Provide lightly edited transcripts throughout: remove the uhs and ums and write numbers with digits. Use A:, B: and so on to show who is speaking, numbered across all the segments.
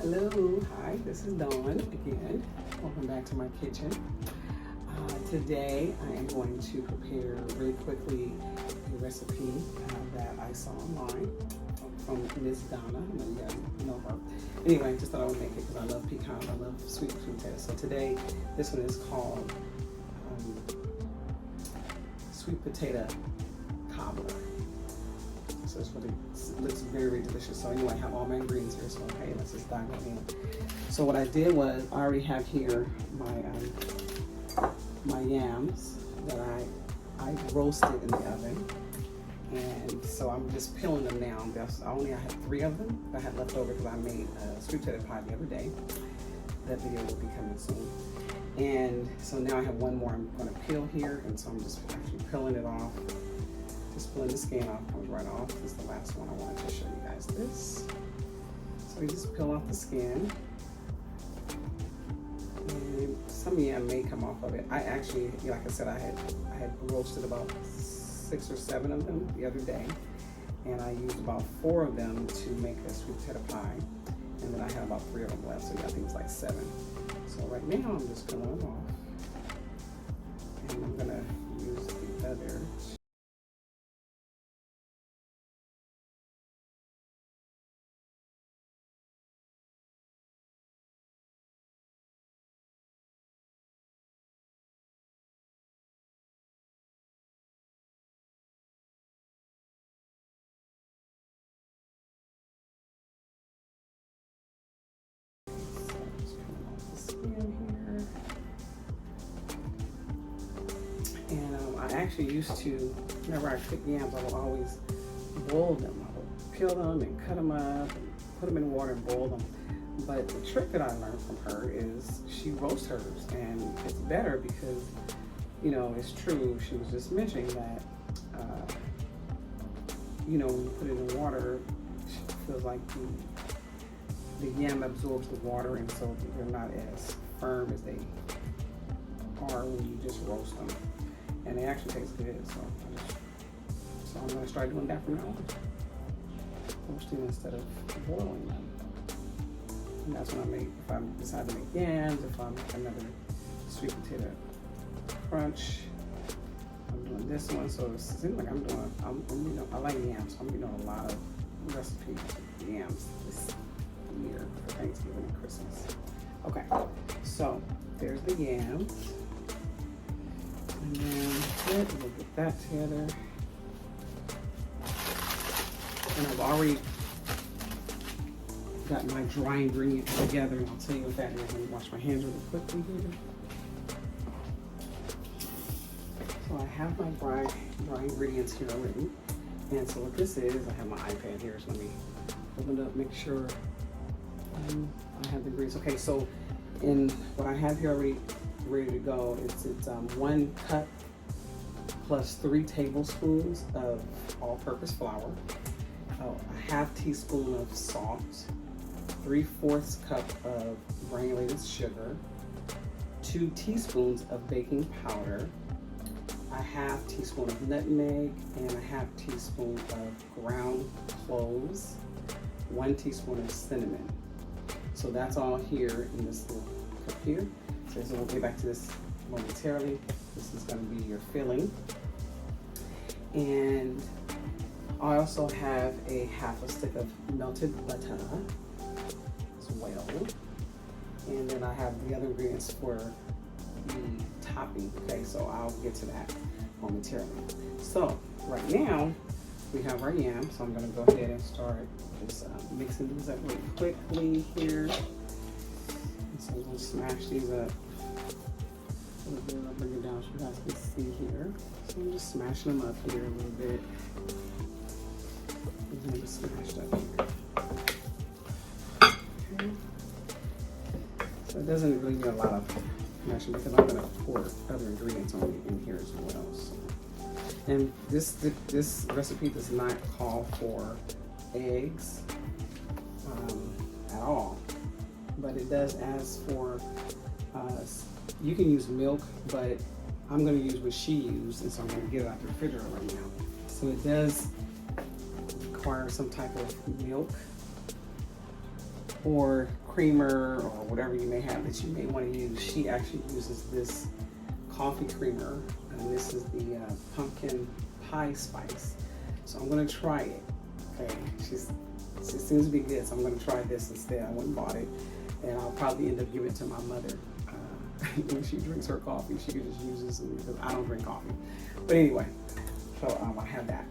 A: Hello, hi, this is Dawn again. Welcome back to my kitchen. Today I am going to prepare really quickly a recipe that I saw online from Miss Donna. I know you guys know her. Anyway, just thought I would make it because I love pecans, I love sweet potatoes. So today, this one is called sweet potato cobbler. So it's really, looks very, very delicious. So anyway, I have all my ingredients here, so okay, let's just dive right in. So what I did was, I already have here my yams that I roasted in the oven. And so I'm just peeling them now. I had 3 of them that I had left over because I made a sweet potato pie the other day. That video will be coming soon. And so now I have one more I'm gonna peel here, and so I'm just actually peeling it off. Just pulling the skin off, comes right off. This is the last one I wanted to show you guys this. So you just peel off the skin. And some yam may come off of it. I actually, like I said, I had roasted about 6 or 7 of them the other day. And I used about 4 of them to make a sweet potato pie. And then I had about 3 of them left, so yeah, I think it was like 7. So right now I'm just peeling them off. And I'm gonna use the other. And I actually used to, whenever I cook yams, I would always boil them. I would peel them and cut them up and put them in water and boil them. But the trick that I learned from her is she roasts hers, and it's better because, you know, it's true. She was just mentioning that, you know, when you put it in water, it feels like the yam absorbs the water, and so they're not as firm as they are when you just roast them. And they actually taste good, so I'm gonna start doing that from now on. Roasting instead of boiling them. And that's when I make, if I decide to make yams, if I make another sweet potato crunch, I'm doing this one. So it seems like you know, I like yams, so I'm doing a lot of recipes with yams this year for Thanksgiving and Christmas. Okay, so there's the yams. And then we'll get that together. And I've already got my dry ingredients together, and I'll tell you what that is. Let me wash my hands really quickly here. So I have my dry ingredients here already. And so what this is, I have my iPad here, so let me open it up, make sure I have the ingredients. Okay, so in what I have here already ready to go, it's 1 cup plus 3 tablespoons of all-purpose flour, a half teaspoon of salt, 3/4 cup of granulated sugar, 2 teaspoons of baking powder, a half teaspoon of nutmeg, and a half teaspoon of ground cloves, 1 teaspoon of cinnamon. So that's all here in this little cup here. So we'll get back to this momentarily. This is going to be your filling. And I also have a half a stick of melted butter as well. And then I have the other ingredients for the topping. Okay, so I'll get to that momentarily. So right now we have our yam. So I'm going to go ahead and start just mixing these up really quickly here. So I'm going to smash these up a little bit. I'll bring it down so you guys can see here. So I'm just smashing them up here a little bit. And then just smashed up here. Okay. So it doesn't really need a lot of mashing because I'm going to pour other ingredients on it in here as well. So. And this recipe does not call for eggs at all. But it does ask for, you can use milk, but I'm going to use what she used, and so I'm going to get it out the refrigerator right now. So it does require some type of milk or creamer or whatever you may have that you may want to use. She actually uses this coffee creamer, and this is the pumpkin pie spice. So I'm gonna try it. Okay, she seems to be good, so I'm gonna try this instead. I went and bought it, and I'll probably end up giving it to my mother. When she drinks her coffee, she can just use this because I don't drink coffee. But anyway, so I have that.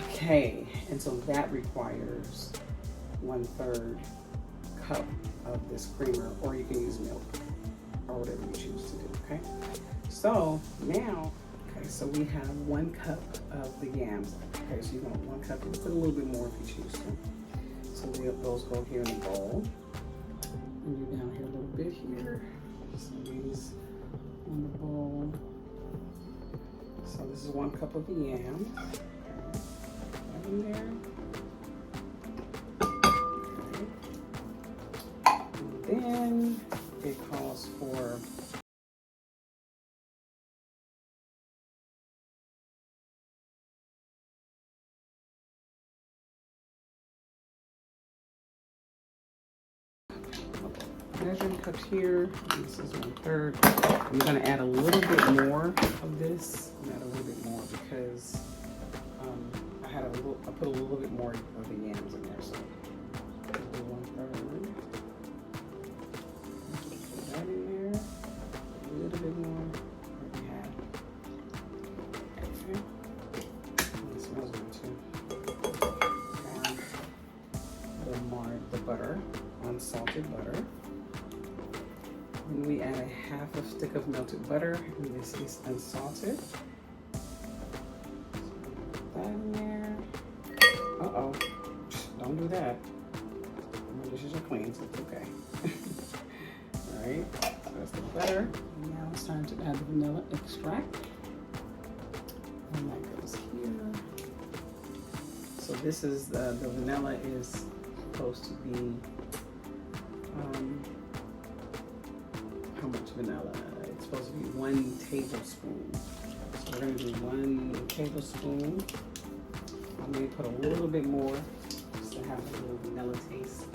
A: Okay, and so that requires 1/3 cup of this creamer, or you can use milk or whatever you choose to do. Okay, so now, okay, so we have 1 cup of the yams. Okay, so you want 1 cup. You can put a little bit more if you choose to. So those go here in the bowl. And you down here a little bit here. So these on the bowl. So this is 1 cup of the yams. Okay. Right in there. Okay. And then it calls for measuring cups here. This is 1/3. I'm gonna add a little bit more of this. I'm gonna add a little bit more because I put a little bit more of the yams in there. So 1/3. Put that in there. A little bit more. What we have. Okay. It smells good too. Add the butter, unsalted butter. And we add a 1/2 stick of melted butter, and this is unsalted. So that in there. Uh-oh, don't do that. My dishes are clean, so it's okay. All right, so that's the butter. And now it's time to add the vanilla extract. And that goes here. So this is, the vanilla is supposed to be, how much vanilla? It's supposed to be 1 tablespoon. So we're gonna do 1 tablespoon. I may put a little bit more just to have a little vanilla taste.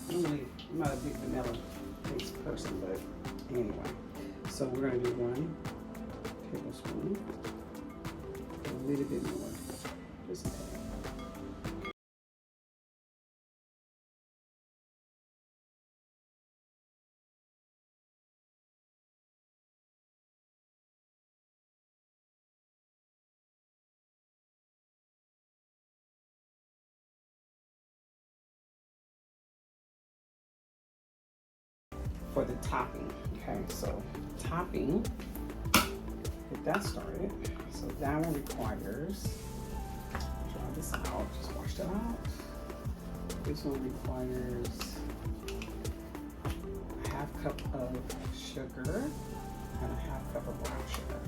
A: I'm not a big vanilla taste person, but anyway. So we're gonna do 1 tablespoon. A little bit more, just a tad. For the topping, okay, so topping, get that started. So that one requires, try this out, just wash that out. This one requires a 1/2 cup of sugar and a 1/2 cup of brown sugar.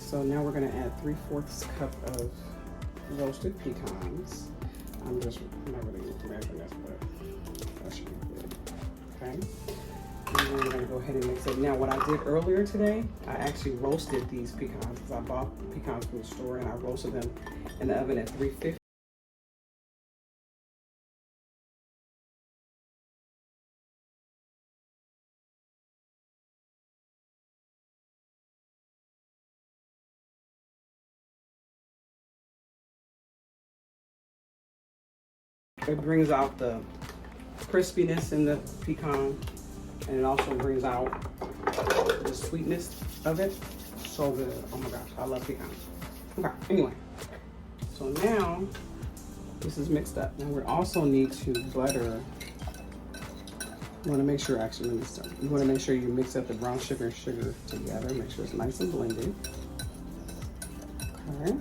A: So now we're going to add 3/4 cup of roasted pecans. I'm not really measuring this, but that should be good. Okay. And then we're going to go ahead and mix it. Now, what I did earlier today, I actually roasted these pecans because I bought pecans from the store and I roasted them in the oven at 350. It brings out the crispiness in the pecan, and it also brings out the sweetness of it. So good. Oh my gosh, I love pecans. Okay, anyway. So now this is mixed up. Now we also need to butter. You want to make sure, actually, let me start. You want to make sure you mix up the brown sugar and sugar together. Make sure it's nice and blended. Okay.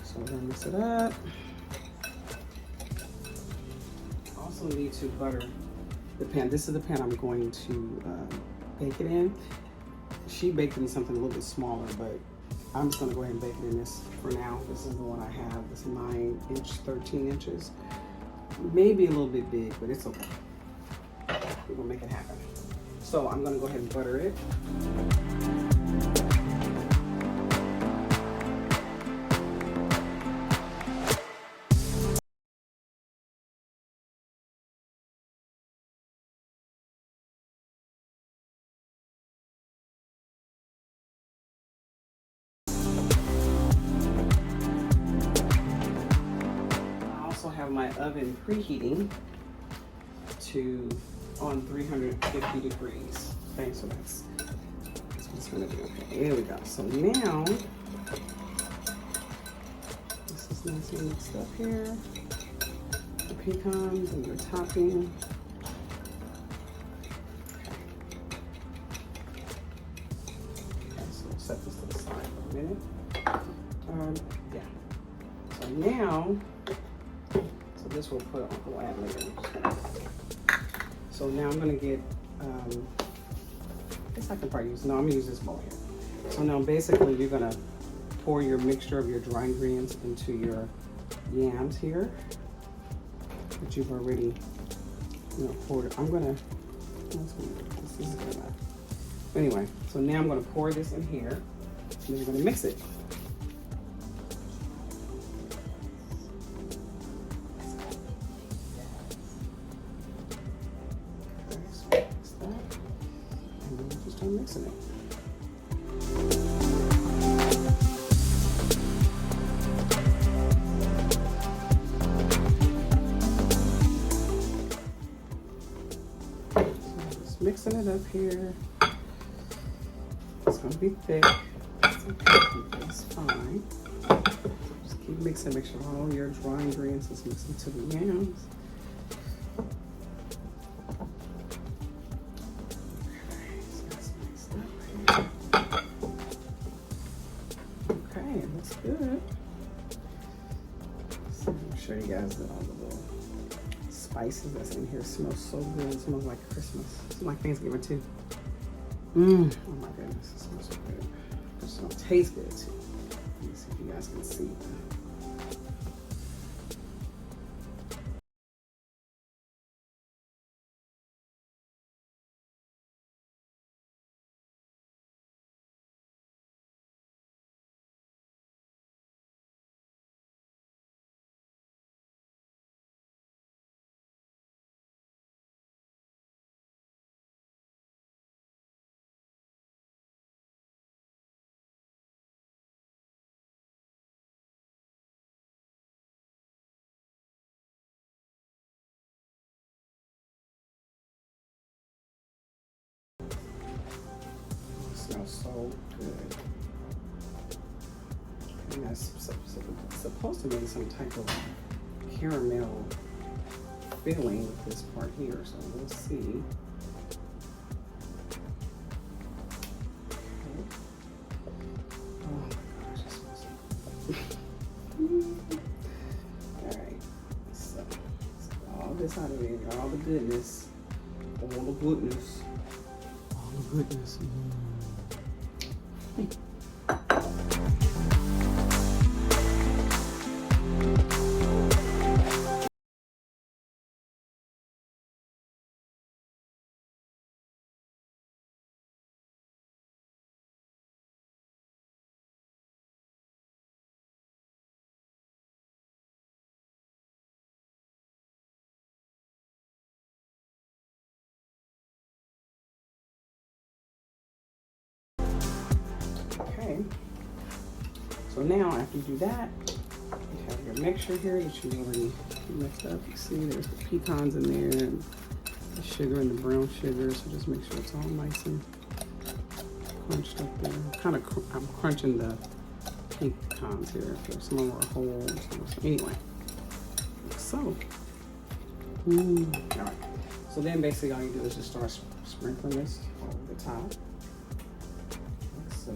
A: So we're going to mix it up. Also need to butter the pan. This is the pan I'm going to bake it in. She baked it in something a little bit smaller, but I'm just going to go ahead and bake it in this for now. This is the one I have. This 9-inch, 13 inches. Maybe a little bit big, but it's okay. We're gonna make it happen. So I'm gonna go ahead and butter it. I also have my oven preheating to on 350 degrees. Okay, so that's what it's gonna do. Okay, here we go. So now this is nice and mixed up here. The pecans and your topping. Okay, so we'll set this to the side for a minute. Yeah. So now, so this we'll put on, we'll add later. So now I'm gonna get, I guess I can probably use, no, I'm gonna use this bowl here. So now basically you're gonna pour your mixture of your dry ingredients into your yams here that you've already, poured. I'm gonna, this is good enough. Anyway, so now I'm gonna pour this in here and then you're gonna mix it. I'm mixing it. So just mixing it up here. It's gonna be thick. It's okay. It's fine. Just keep mixing. Make sure all your dry ingredients is mixed into the yams. Good. So I'm show you guys that all the little spices that's in here smell so good. It smells like Christmas. It smells like Thanksgiving too. Oh my goodness, it smells so good. It smells tastes good too. Let me see if you guys can see. Smells so good. And that's supposed to be some type of caramel filling with this part here, so we'll see. Okay. Oh my gosh, it smells so good. Alright, so all this out of there, all the goodness, all the goodness. Goodness. Okay, so now after you do that, you have your mixture here that you already mixed up. You see there's the pecans in there and the sugar and the brown sugar, so just make sure it's all nice and crunched up there. I'm crunching the pink pecans here. Some of them are whole. So anyway, so all right. So then basically all you do is just start sprinkling this over the top. Like so.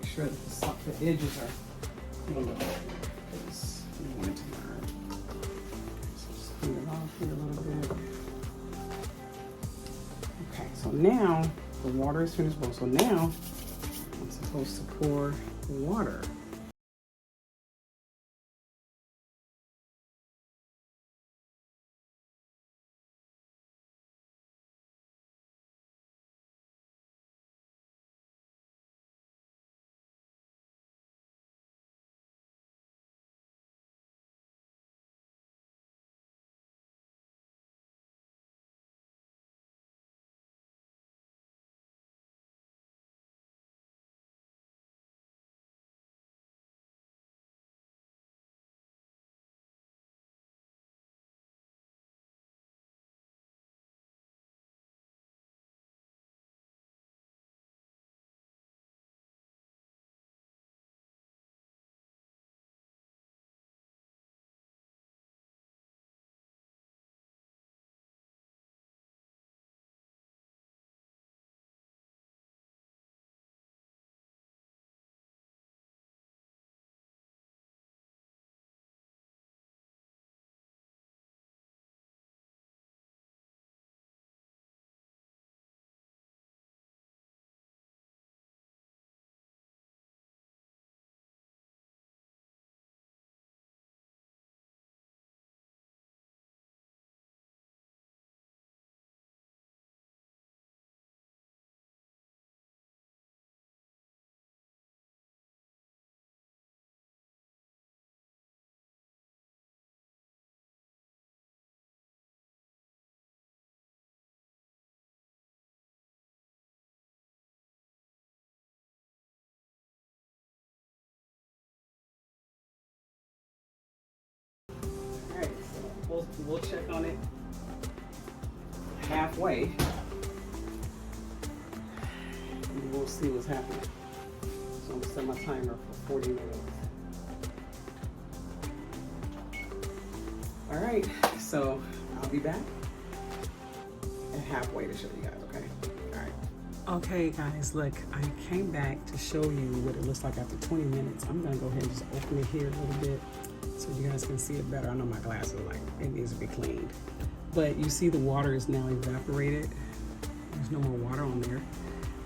A: Sure that the edges are cleaned up because we want it to burn. So just clean it off here a little bit. Okay, so now the water is finished boiling. So now I'm supposed to pour the water. We'll check on it halfway and we'll see what's happening. So I'm gonna set my timer for 40 minutes. All right, so I'll be back at halfway to show you guys, okay? All right. Okay guys, look, I came back to show you what it looks like after 20 minutes. I'm gonna go ahead and just open it here a little bit so you guys can see it better. I know my glass is like, it needs to be cleaned. But you see the water is now evaporated. There's no more water on there.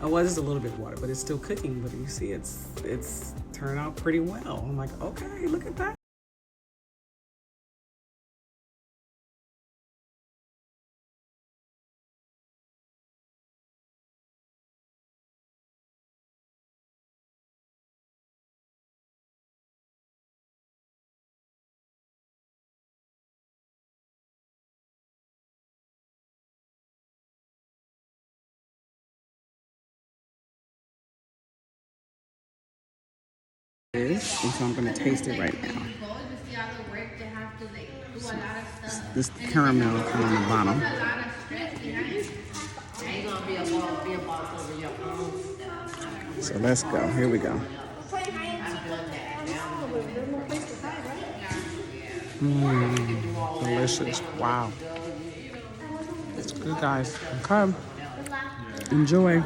A: Oh, well, there's a little bit of water, but it's still cooking. But you see it's turned out pretty well. I'm like, okay, look at that. And so I'm going to taste it right now. This caramel on the bottom. So let's go. Here we go. Delicious. Wow. It's good, guys. Okay. Enjoy.